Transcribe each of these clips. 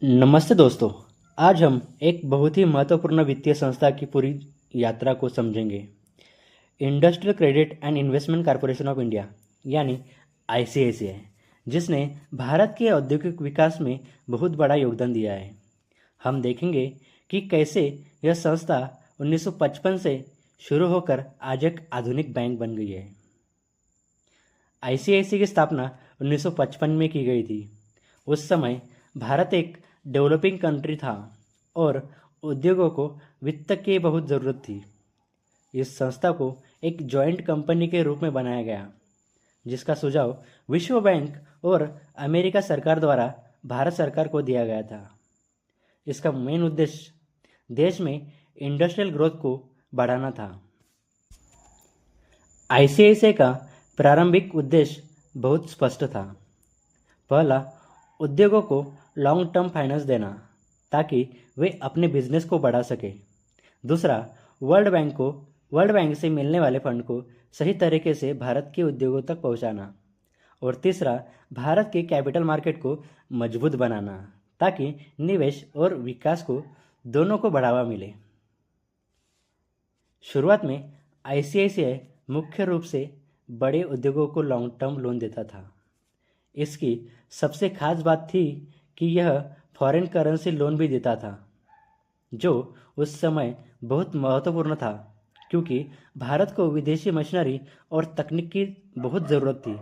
नमस्ते दोस्तों। आज हम एक बहुत ही महत्वपूर्ण वित्तीय संस्था की पूरी यात्रा को समझेंगे। Industrial credit and investment corporation of India यानी आईसीआईसीआई, जिसने भारत के औद्योगिक विकास में बहुत बड़ा योगदान दिया है। हम देखेंगे कि कैसे यह संस्था 1955 से शुरू होकर आज एक आधुनिक बैंक बन गई है। आईसीआईसीआई की स्थापना 1955 में की गई थी। उस समय भारत एक डेवलपिंग कंट्री था और उद्योगों को वित्त की बहुत ज़रूरत थी। इस संस्था को एक जॉइंट कंपनी के रूप में बनाया गया, जिसका सुझाव विश्व बैंक और अमेरिका सरकार द्वारा भारत सरकार को दिया गया था। इसका मेन उद्देश्य देश में इंडस्ट्रियल ग्रोथ को बढ़ाना था। आईसीआईसीआई का प्रारंभिक उद्देश्य बहुत स्पष्ट था। पहला, उद्योगों को लॉन्ग टर्म फाइनेंस देना ताकि वे अपने बिजनेस को बढ़ा सके। दूसरा, वर्ल्ड बैंक से मिलने वाले फंड को सही तरीके से भारत के उद्योगों तक पहुंचाना। और तीसरा, भारत के कैपिटल मार्केट को मजबूत बनाना ताकि निवेश और विकास को दोनों को बढ़ावा मिले। शुरुआत में आईसीआईसीआई मुख्य रूप से बड़े उद्योगों को लॉन्ग टर्म लोन देता था। इसकी सबसे खास बात थी कि यह फॉरेन करेंसी लोन भी देता था, जो उस समय बहुत महत्वपूर्ण था क्योंकि भारत को विदेशी मशीनरी और तकनीक की बहुत ज़रूरत थी।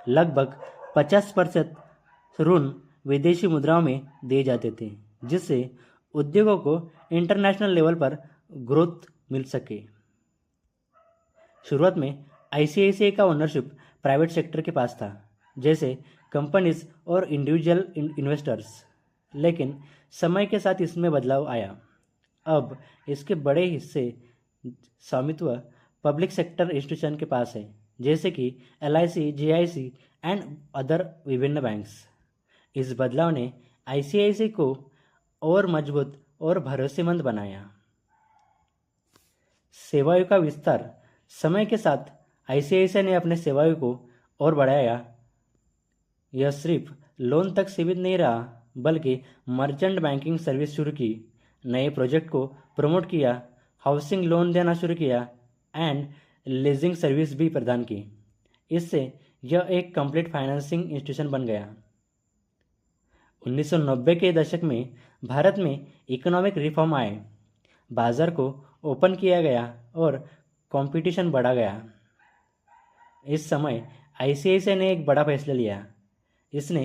लगभग 50% ऋण विदेशी मुद्राओं में दिए जाते थे, जिससे उद्योगों को इंटरनेशनल लेवल पर ग्रोथ मिल सके। शुरुआत में आईसीआईसीआई का ओनरशिप प्राइवेट सेक्टर के पास था, जैसे कंपनीज और इंडिविजुअल इन्वेस्टर्स, लेकिन समय के साथ इसमें बदलाव आया। अब इसके बड़े हिस्से स्वामित्व पब्लिक सेक्टर इंस्टीट्यूशन के पास है, जैसे कि एलआईसी, जीआईसी एंड अदर विभिन्न बैंक्स। इस बदलाव ने आईसीआईसीआई को और मजबूत और भरोसेमंद बनाया। सेवाओं का विस्तार। समय के साथ आईसीआईसीआई ने अपने सेवाओं को और बढ़ाया। यह सिर्फ लोन तक सीमित नहीं रहा, बल्कि मर्चेंट बैंकिंग सर्विस शुरू की, नए प्रोजेक्ट को प्रमोट किया, हाउसिंग लोन देना शुरू किया एंड लीजिंग सर्विस भी प्रदान की। इससे यह एक कंप्लीट फाइनेंसिंग इंस्टीट्यूशन बन गया। 1990 के दशक में भारत में इकोनॉमिक रिफॉर्म आए, बाजार को ओपन किया गया और कंपटीशन बढ़ा गया। इस समय आईसीआईसीआई ने एक बड़ा फैसला लिया। इसने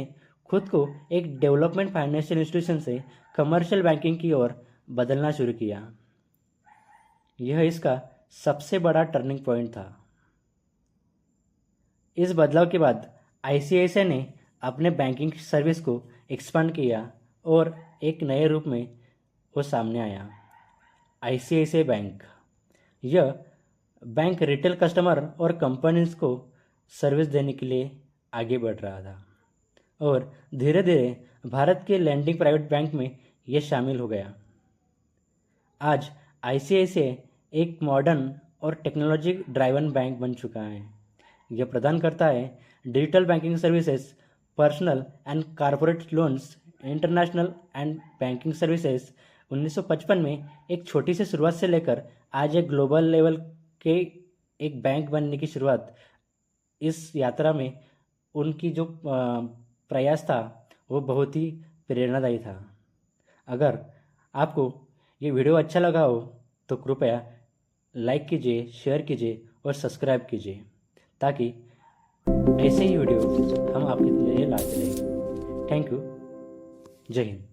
खुद को एक डेवलपमेंट फाइनेंशियल इंस्टीट्यूशन से कमर्शियल बैंकिंग की ओर बदलना शुरू किया। यह इसका सबसे बड़ा टर्निंग पॉइंट था। इस बदलाव के बाद आईसीआईसीआई ने अपने बैंकिंग सर्विस को एक्सपांड किया और एक नए रूप में वो सामने आया, आईसीआईसीआई बैंक। यह बैंक रिटेल कस्टमर और कंपनीज को सर्विस देने के लिए आगे बढ़ रहा था और धीरे धीरे भारत के लैंडिंग प्राइवेट बैंक में यह शामिल हो गया। आज आईसीआईसीआई एक मॉडर्न और टेक्नोलॉजी ड्राइवन बैंक बन चुका है। यह प्रदान करता है digital banking services, personal and corporate loans, international and banking services. 1955 में एक छोटी सी शुरुआत से लेकर आज एक ग्लोबल लेवल के एक बैंक बनने की शुरुआत, इस यात्रा में उनकी जो प्रयास था वो बहुत ही प्रेरणादायी था। अगर आपको ये वीडियो अच्छा लगा हो तो कृपया लाइक कीजिए, शेयर कीजिए और सब्सक्राइब कीजिए, ताकि ऐसे ही वीडियो हम आपके लिए लाते रहें। Thank you. जय हिंद।